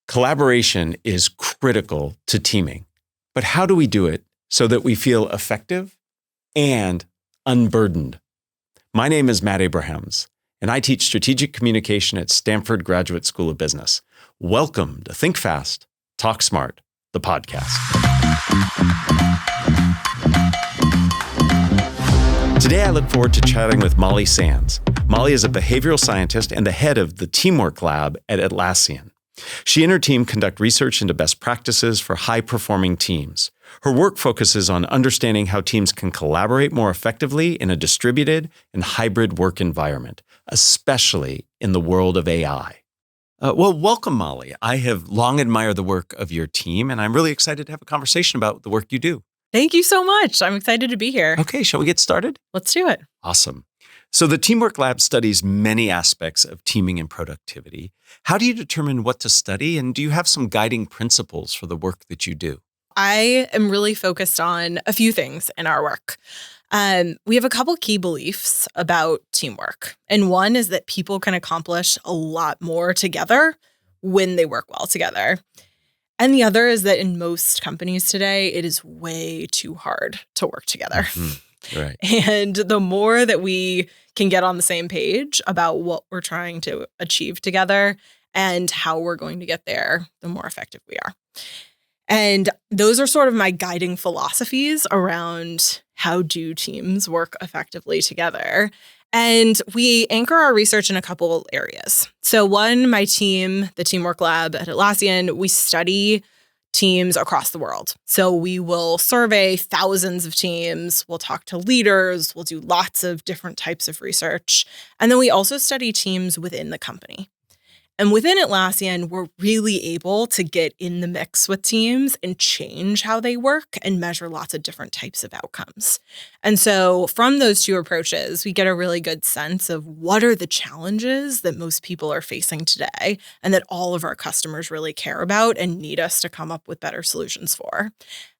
Collaboration is critical to teaming, but how do we do it so that we feel effective and unburdened? My name is Matt Abrahams, and I teach strategic communication at Stanford Graduate School of Business. Welcome to Think Fast, Talk Smart, the podcast. Today, I look forward to chatting with Molly Sands. Molly is a behavioral scientist and the head of the Teamwork Lab at Atlassian. She and her team conduct research into best practices for high-performing teams. Her work focuses on understanding how teams can collaborate more effectively in a distributed and hybrid work environment, especially in the world of AI. Welcome, Molly. I have long admired the work of your team, and I'm really excited to have a conversation about the work you do. Thank you so much. I'm excited to be here. Okay, shall we get started? Let's do it. Awesome. So the Teamwork Lab studies many aspects of teaming and productivity. How do you determine what to study, and do you have some guiding principles for the work that you do? I am really focused on a few things in our work. We have a couple key beliefs about teamwork. And one is that people can accomplish a lot more together when they work well together. And the other is that in most companies today, it is way too hard to work together. Mm-hmm. Right. And the more that we can get on the same page about what we're trying to achieve together and how we're going to get there, the more effective we are. And those are sort of my guiding philosophies around how do teams work effectively together. And we anchor our research in a couple areas. So one, my team, the Teamwork Lab at Atlassian, we study teams across the world. So we will survey thousands of teams, we'll talk to leaders, we'll do lots of different types of research. And then we also study teams within the company. And within Atlassian, we're really able to get in the mix with teams and change how they work and measure lots of different types of outcomes. And so from those two approaches, we get a really good sense of what are the challenges that most people are facing today and that all of our customers really care about and need us to come up with better solutions for.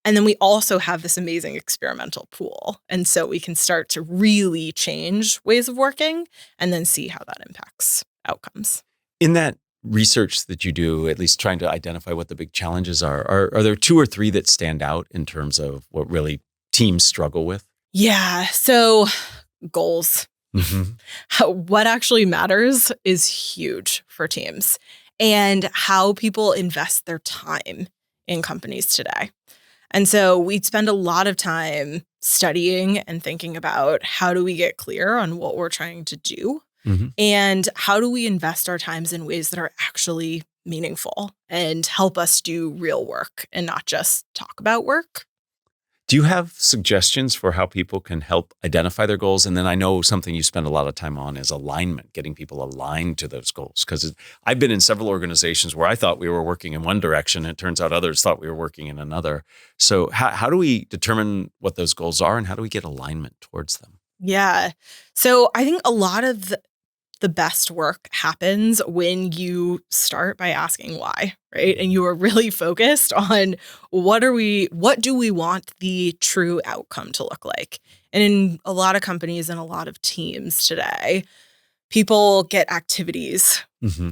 And then we also have this amazing experimental pool. And so we can start to really change ways of working and then see how that impacts outcomes. In that research that you do, at least trying to identify what the big challenges are there two or three that stand out in terms of what really teams struggle with? Yeah. So goals. Mm-hmm. What actually matters is huge for teams and how people invest their time in companies today. And so we spend a lot of time studying and thinking about how do we get clear on what we're trying to do. Mm-hmm. And how do we invest our times in ways that are actually meaningful and help us do real work and not just talk about work? Do you have suggestions for how people can help identify their goals? And then I know something you spend a lot of time on is alignment, getting people aligned to those goals. Because I've been in several organizations where I thought we were working in one direction, and it turns out others thought we were working in another. So how do we determine what those goals are, and how do we get alignment towards them? Yeah. So I think a lot of the best work happens when you start by asking why, right? And you are really focused on what do we want the true outcome to look like? And in a lot of companies and a lot of teams today, people get activities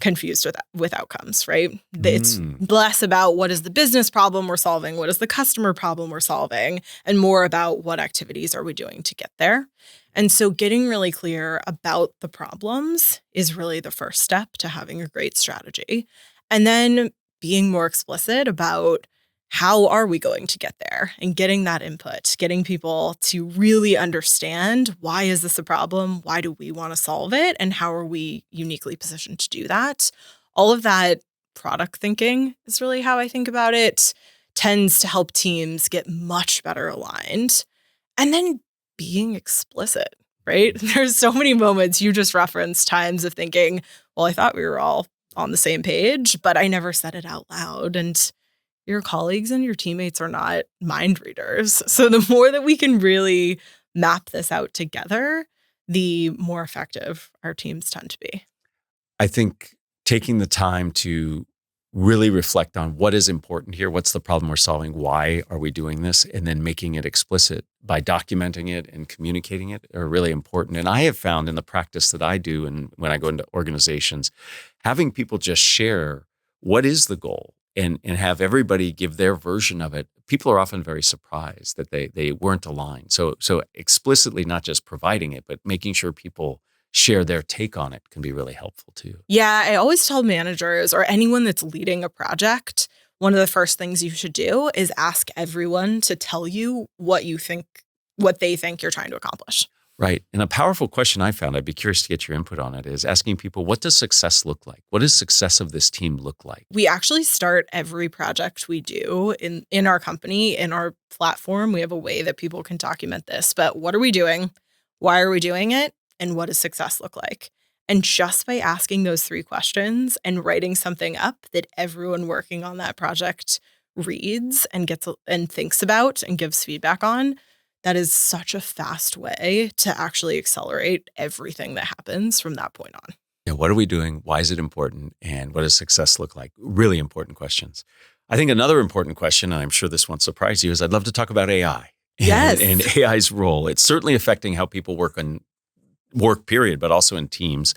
confused with outcomes, right? It's less about what is the business problem we're solving, what is the customer problem we're solving, and more about what activities are we doing to get there. And so getting really clear about the problems is really the first step to having a great strategy. And then being more explicit about how are we going to get there and getting that input, getting people to really understand why is this a problem? Why do we want to solve it? And how are we uniquely positioned to do that? All of that product thinking is really how I think about it, tends to help teams get much better aligned. And then being explicit, right? There's so many moments you just referenced times of thinking, well, I thought we were all on the same page, but I never said it out loud. And your colleagues and your teammates are not mind readers. So the more that we can really map this out together, the more effective our teams tend to be. I think taking the time to really reflect on what is important here, what's the problem we're solving, why are we doing this, and then making it explicit by documenting it and communicating it are really important. And I have found in the practice that I do and when I go into organizations, having people just share what is the goal, and have everybody give their version of it, people are often very surprised that they weren't aligned. So explicitly not just providing it, but making sure people share their take on it can be really helpful too. Yeah, I always tell managers or anyone that's leading a project, one of the first things you should do is ask everyone to tell you what they think you're trying to accomplish. Right. And a powerful question I found, I'd be curious to get your input on it, is asking people, what does success look like? What does success of this team look like? We actually start every project we do in our company, in our platform. We have a way that people can document this. But what are we doing? Why are we doing it? And what does success look like? And just by asking those 3 questions and writing something up that everyone working on that project reads and gets and thinks about and gives feedback on, that is such a fast way to actually accelerate everything that happens from that point on. Yeah, what are we doing? Why is it important? And what does success look like? Really important questions. I think another important question, and I'm sure this won't surprise you, is I'd love to talk about AI. Yes. And AI's role. It's certainly affecting how people work period, but also in teams.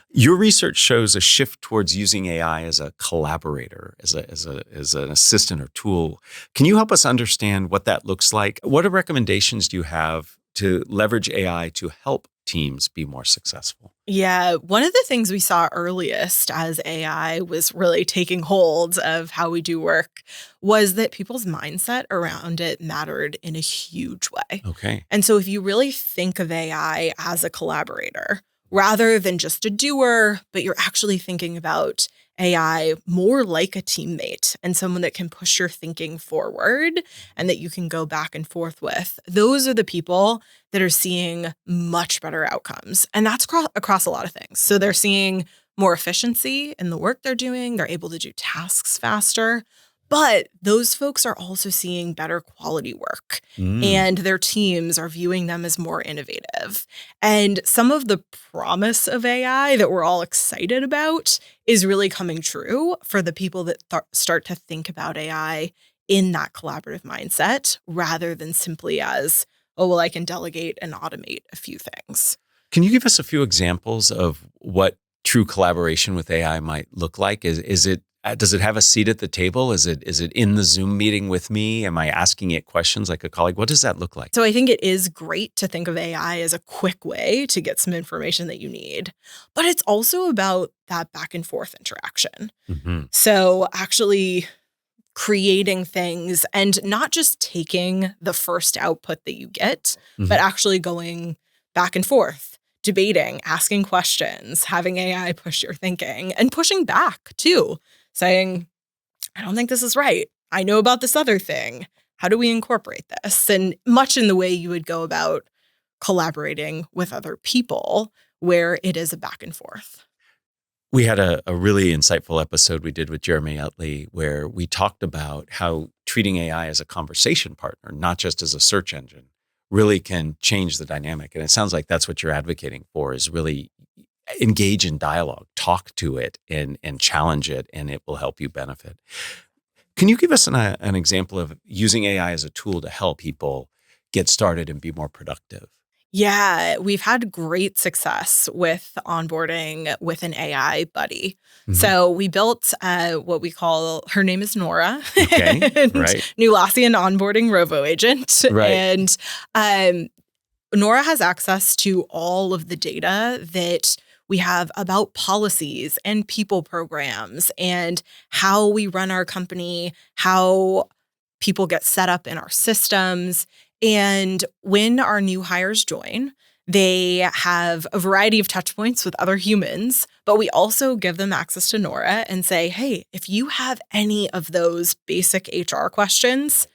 Your research shows a shift towards using AI as a collaborator, as an assistant or tool. Can you help us understand what that looks like? What recommendations do you have to leverage AI to help teams be more successful? Yeah, one of the things we saw earliest as AI was really taking hold of how we do work was that people's mindset around it mattered in a huge way. Okay. And so if you really think of AI as a collaborator, rather than just a doer, but you're actually thinking about AI more like a teammate and someone that can push your thinking forward and that you can go back and forth with, those are the people that are seeing much better outcomes. And that's across a lot of things. So they're seeing more efficiency in the work they're doing. They're able to do tasks faster. But those folks are also seeing better quality work, and their teams are viewing them as more innovative. And some of the promise of AI that we're all excited about is really coming true for the people that start to think about AI in that collaborative mindset rather than simply as, oh, well, I can delegate and automate a few things. Can you give us a few examples of what true collaboration with AI might look like? Does it have a seat at the table? Is it in the Zoom meeting with me? Am I asking it questions like a colleague? What does that look like? So I think it is great to think of AI as a quick way to get some information that you need, but it's also about that back and forth interaction. Mm-hmm. So actually creating things and not just taking the first output that you get, but actually going back and forth, debating, asking questions, having AI push your thinking and pushing back too. Saying, I don't think this is right. I know about this other thing. How do we incorporate this? And much in the way you would go about collaborating with other people, where it is a back and forth. We had a really insightful episode we did with Jeremy Utley where we talked about how treating AI as a conversation partner, not just as a search engine, really can change the dynamic. And it sounds like that's what you're advocating for, is really engage in dialogue, talk to it and challenge it, and it will help you benefit. Can you give us an example of using AI as a tool to help people get started and be more productive? Yeah, we've had great success with onboarding with an AI buddy. Mm-hmm. So we built what we call, her name is Nora, Okay, and right. Atlassian onboarding robo agent. Right. And Nora has access to all of the data that we have about policies and people programs and how we run our company, how people get set up in our systems. And when our new hires join, they have a variety of touch points with other humans, but we also give them access to Nora and say, hey, if you have any of those basic HR questions,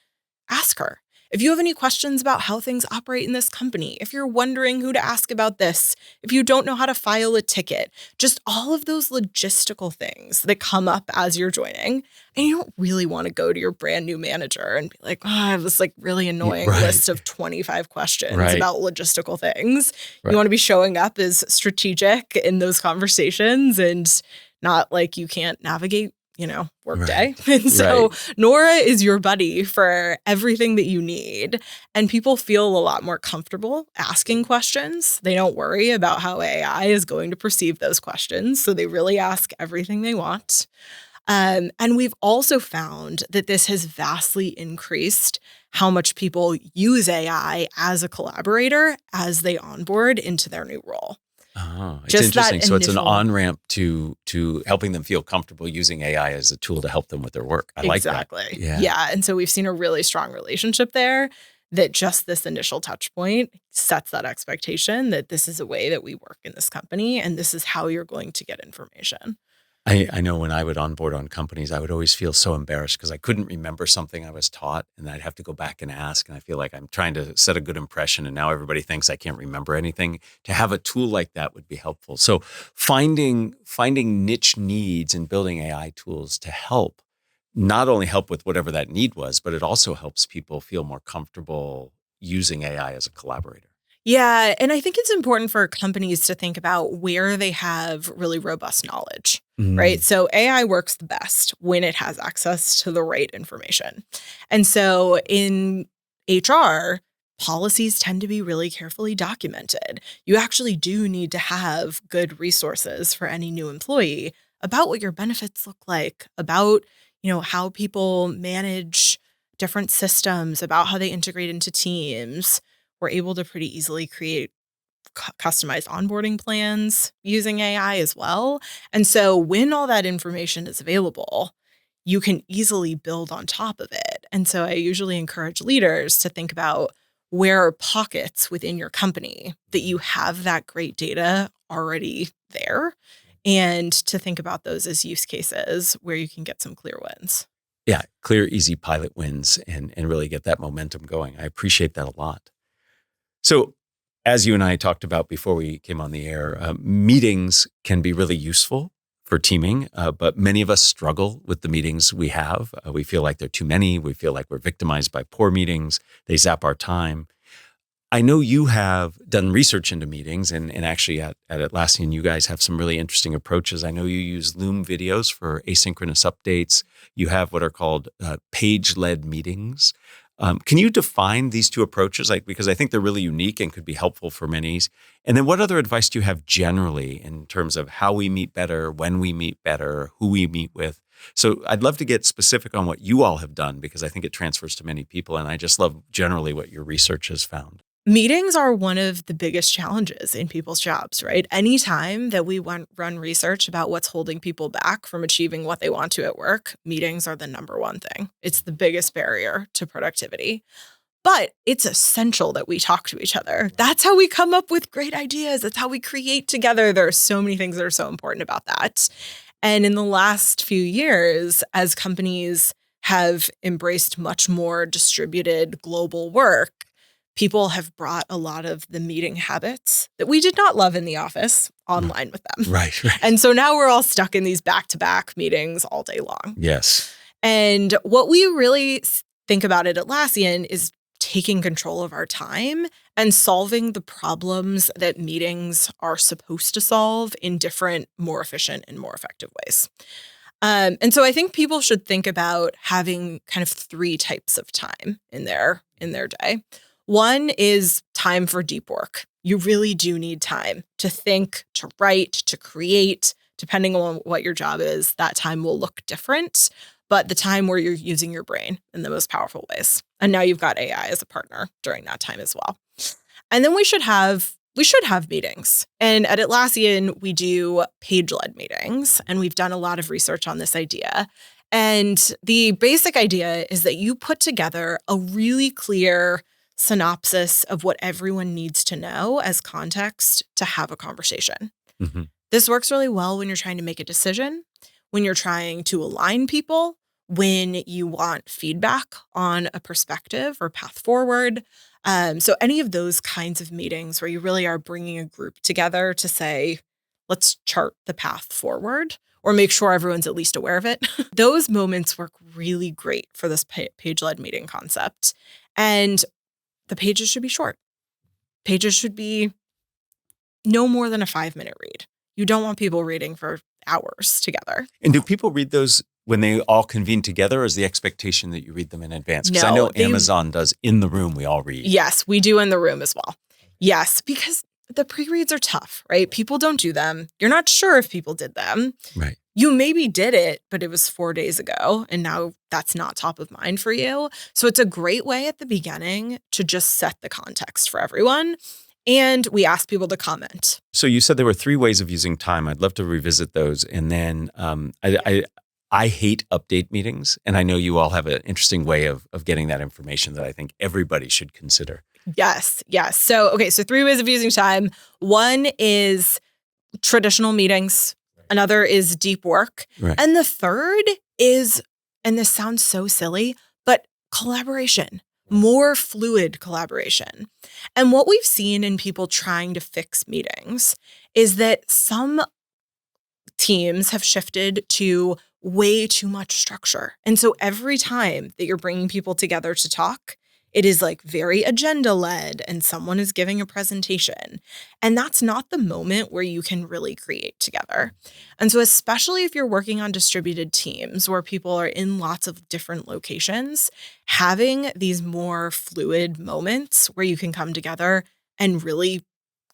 ask her. If you have any questions about how things operate in this company, if you're wondering who to ask about this, if you don't know how to file a ticket, just all of those logistical things that come up as you're joining. And you don't really want to go to your brand new manager and be like, oh, I have this like really annoying list of 25 questions about logistical things. You want to be showing up as strategic in those conversations and not like you can't navigate workday. And so Nora is your buddy for everything that you need. And people feel a lot more comfortable asking questions. They don't worry about how AI is going to perceive those questions. So they really ask everything they want. And we've also found that this has vastly increased how much people use AI as a collaborator as they onboard into their new role. Oh, it's Just that interesting. So it's an initial- on-ramp to helping them feel comfortable using AI as a tool to help them with their work. I like that. Exactly. Yeah. Yeah. And so we've seen a really strong relationship there, that just this initial touch point sets that expectation that this is a way that we work in this company and this is how you're going to get information. I know when I would onboard on companies, I would always feel so embarrassed because I couldn't remember something I was taught, and I'd have to go back and ask. And I feel like I'm trying to set a good impression, and now everybody thinks I can't remember anything. To have a tool like that would be helpful. So finding niche needs and building AI tools to help, not only help with whatever that need was, but it also helps people feel more comfortable using AI as a collaborator. Yeah. And I think it's important for companies to think about where they have really robust knowledge, right? So AI works the best when it has access to the right information. And so in HR, policies tend to be really carefully documented. You actually do need to have good resources for any new employee about what your benefits look like, about, how people manage different systems, about how they integrate into teams. We're able to pretty easily create customized onboarding plans using AI as well. And so when all that information is available, you can easily build on top of it. And so I usually encourage leaders to think about where are pockets within your company that you have that great data already there, and to think about those as use cases where you can get some clear wins. Yeah, clear, easy pilot wins and really get that momentum going. I appreciate that a lot. So as you and I talked about before we came on the air, meetings can be really useful for teaming, but many of us struggle with the meetings we have. We feel like there are too many. We feel like we're victimized by poor meetings. They zap our time. I know you have done research into meetings, and actually at Atlassian, you guys have some really interesting approaches. I know you use Loom videos for asynchronous updates. You have what are called page-led meetings. Can you define these two approaches? Because I think they're really unique and could be helpful for many. And then what other advice do you have generally in terms of how we meet better, when we meet better, who we meet with? So I'd love to get specific on what you all have done, because I think it transfers to many people. And I just love generally what your research has found. Meetings are one of the biggest challenges in people's jobs, right? Anytime that we run research about what's holding people back from achieving what they want to at work, meetings are the number one thing. It's the biggest barrier to productivity. But it's essential that we talk to each other. That's how we come up with great ideas. That's how we create together. There are so many things that are so important about that. And in the last few years, as companies have embraced much more distributed global work, people have brought a lot of the meeting habits that we did not love in the office online with them. Right. And so now we're all stuck in these back-to-back meetings all day long. Yes. And what we really think about at Atlassian is taking control of our time and solving the problems that meetings are supposed to solve in different, more efficient and more effective ways. And so I think people should think about having kind of three types of time in their day. One is time for deep work. You really do need time to think, to write, to create. Depending on what your job is, that time will look different, but the time where you're using your brain in the most powerful ways. And now you've got AI as a partner during that time as well. And then we should have meetings. And at Atlassian, we do page-led meetings, and we've done a lot of research on this idea. And the basic idea is that you put together a really clear synopsis of what everyone needs to know as context to have a conversation. Mm-hmm. This works really well when you're trying to make a decision, when you're trying to align people, when you want feedback on a perspective or path forward. So any of those kinds of meetings where you really are bringing a group together to say, let's chart the path forward or make sure everyone's at least aware of it. Those moments work really great for this page-led meeting concept. And the pages should be short. Pages should be no more than a 5-minute read. You don't want people reading for hours together. And do people read those when they all convene together, or is the expectation that you read them in advance? Because I know Amazon does in the room, we all read. Yes, we do in the room as well. Yes, because the pre-reads are tough, right? People don't do them. You're not sure if people did them. Right. you maybe did it, but it was 4 days ago, and now that's not top of mind for you. So it's a great way at the beginning to just set the context for everyone. And we ask people to comment. So you said there were 3 ways of using time. I'd love to revisit those. And then I hate update meetings, and I know you all have an interesting way of getting that information that I think everybody should consider. Yes. So 3 ways of using time. One is traditional meetings. Another is deep work. Right. And the third is, and this sounds so silly, but collaboration, more fluid collaboration. And what we've seen in people trying to fix meetings is that some teams have shifted to way too much structure. And so every time that you're bringing people together to talk, it is like very agenda led and someone is giving a presentation. And that's not the moment where you can really create together. And so especially if you're working on distributed teams where people are in lots of different locations, having these more fluid moments where you can come together and really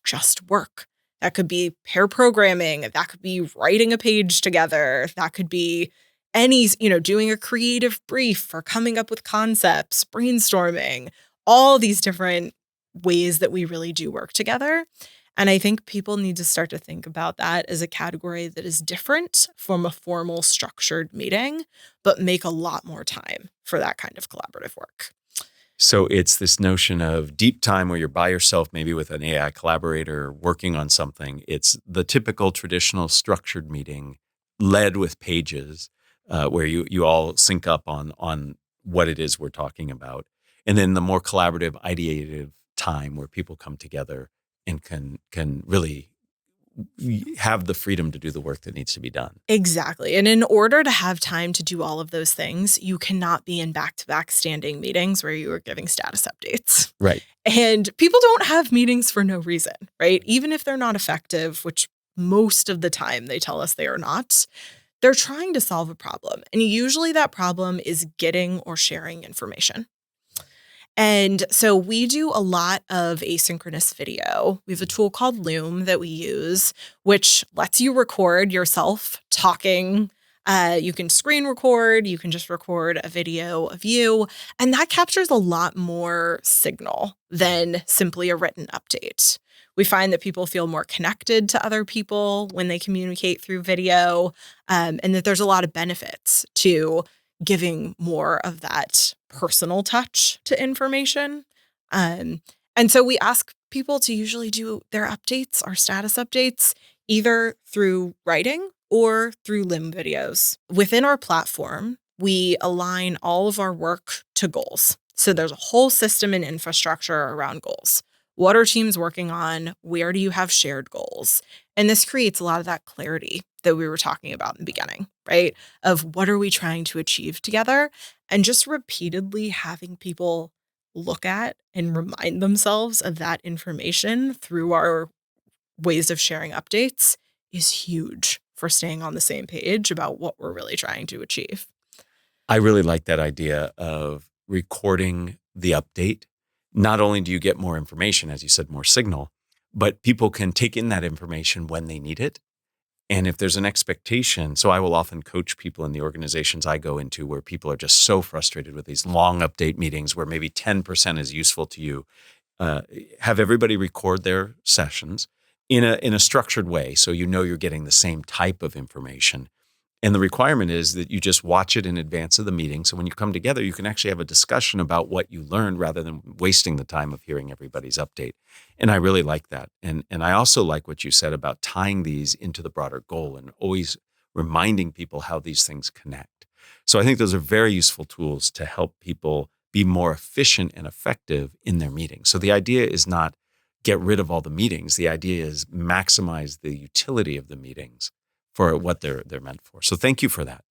just work. That could be pair programming. That could be writing a page together. That could be doing a creative brief or coming up with concepts, brainstorming, all these different ways that we really do work together. And I think people need to start to think about that as a category that is different from a formal structured meeting, but make a lot more time for that kind of collaborative work. So it's this notion of deep time where you're by yourself, maybe with an AI collaborator working on something. It's the typical traditional structured meeting led with pages where you all sync up on what it is we're talking about. And then the more collaborative, ideative time where people come together and can really have the freedom to do the work that needs to be done. Exactly. And in order to have time to do all of those things, you cannot be in back-to-back standing meetings where you are giving status updates. Right. And people don't have meetings for no reason, right? Even if they're not effective, which most of the time they tell us they are not, they're trying to solve a problem. And usually that problem is getting or sharing information. And so we do a lot of asynchronous video. We have a tool called Loom that we use, which lets you record yourself talking. You can screen record, you can just record a video of you, and that captures a lot more signal than simply a written update. We find that people feel more connected to other people when they communicate through video, and that there's a lot of benefits to giving more of that personal touch to information. And so we ask people to usually do their updates, our status updates, either through writing or through Lim videos. Within our platform, we align all of our work to goals. So there's a whole system and infrastructure around goals. What are teams working on? Where do you have shared goals? And this creates a lot of that clarity that we were talking about in the beginning, right? Of what are we trying to achieve together? And just repeatedly having people look at and remind themselves of that information through our ways of sharing updates is huge for staying on the same page about what we're really trying to achieve. I really like that idea of recording the update. Not only do you get more information, as you said, more signal, but people can take in that information when they need it. And if there's an expectation, so I will often coach people in the organizations I go into where people are just so frustrated with these long update meetings where maybe 10% is useful to you. Have everybody record their sessions in a structured way so you know you're getting the same type of information. And the requirement is that you just watch it in advance of the meeting. So when you come together, you can actually have a discussion about what you learned rather than wasting the time of hearing everybody's update. And I really like that. And I also like what you said about tying these into the broader goal and always reminding people how these things connect. So I think those are very useful tools to help people be more efficient and effective in their meetings. So the idea is not get rid of all the meetings. The idea is maximize the utility of the meetings for what they're meant for. So thank you for that.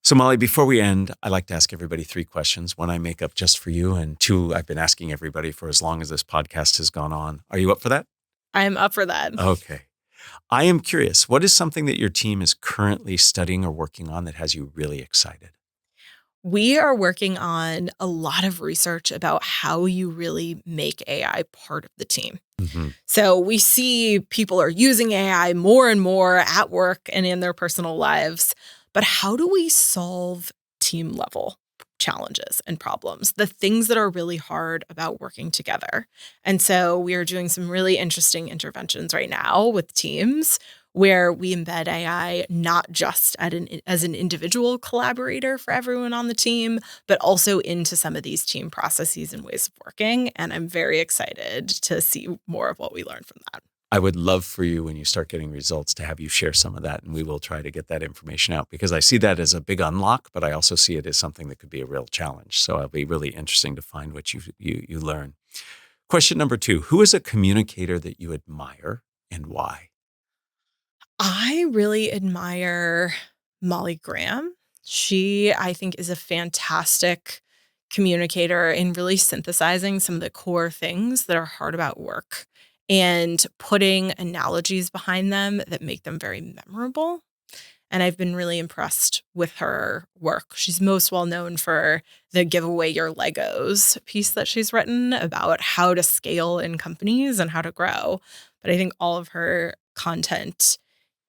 So Molly, before we end, I like to ask everybody 3 questions. 1 I make up just for you, and 2 I've been asking everybody for as long as this podcast has gone on. Are you up for that? I'm up for that. Okay. I am curious, what is something that your team is currently studying or working on that has you really excited? We are working on a lot of research about how you really make AI part of the team. Mhm. So we see people are using AI more and more at work and in their personal lives. But how do we solve team level challenges and problems, the things that are really hard about working together? And so we are doing some really interesting interventions right now with teams where we embed AI not just as an individual collaborator for everyone on the team, but also into some of these team processes and ways of working. And I'm very excited to see more of what we learn from that. I would love for you, when you start getting results, to have you share some of that, and we will try to get that information out, because I see that as a big unlock, but I also see it as something that could be a real challenge. So it'll be really interesting to find what you learn. Question number 2, who is a communicator that you admire and why? I really admire Molly Graham. She, I think, is a fantastic communicator in really synthesizing some of the core things that are hard about work and putting analogies behind them that make them very memorable. And I've been really impressed with her work. She's most well known for the Give Away Your Legos piece that she's written about how to scale in companies and how to grow. But I think all of her content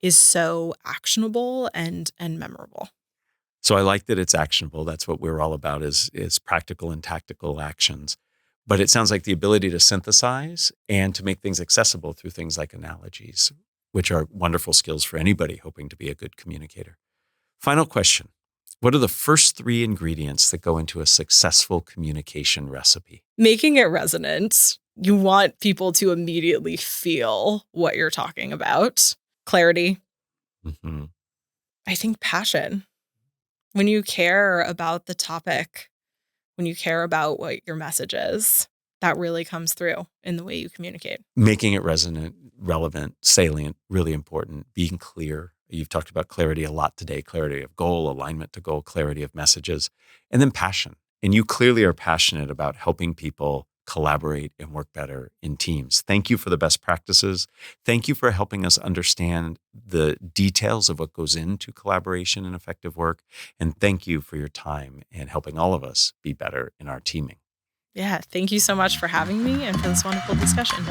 is so actionable and memorable. So I like that it's actionable. That's what we're all about, is practical and tactical actions. But it sounds like the ability to synthesize and to make things accessible through things like analogies, which are wonderful skills for anybody hoping to be a good communicator. Final question. What are the first 3 ingredients that go into a successful communication recipe? Making it resonant. You want people to immediately feel what you're talking about. Clarity. Mm-hmm. I think passion. When you care about the topic, when you care about what your message is, that really comes through in the way you communicate. Making it resonant, relevant, salient, really important. Being clear. You've talked about clarity a lot today, clarity of goal, alignment to goal, clarity of messages, and then passion. And you clearly are passionate about helping people collaborate and work better in teams. Thank you for the best practices. Thank you for helping us understand the details of what goes into collaboration and effective work. And thank you for your time and helping all of us be better in our teaming. Yeah, thank you so much for having me and for this wonderful discussion.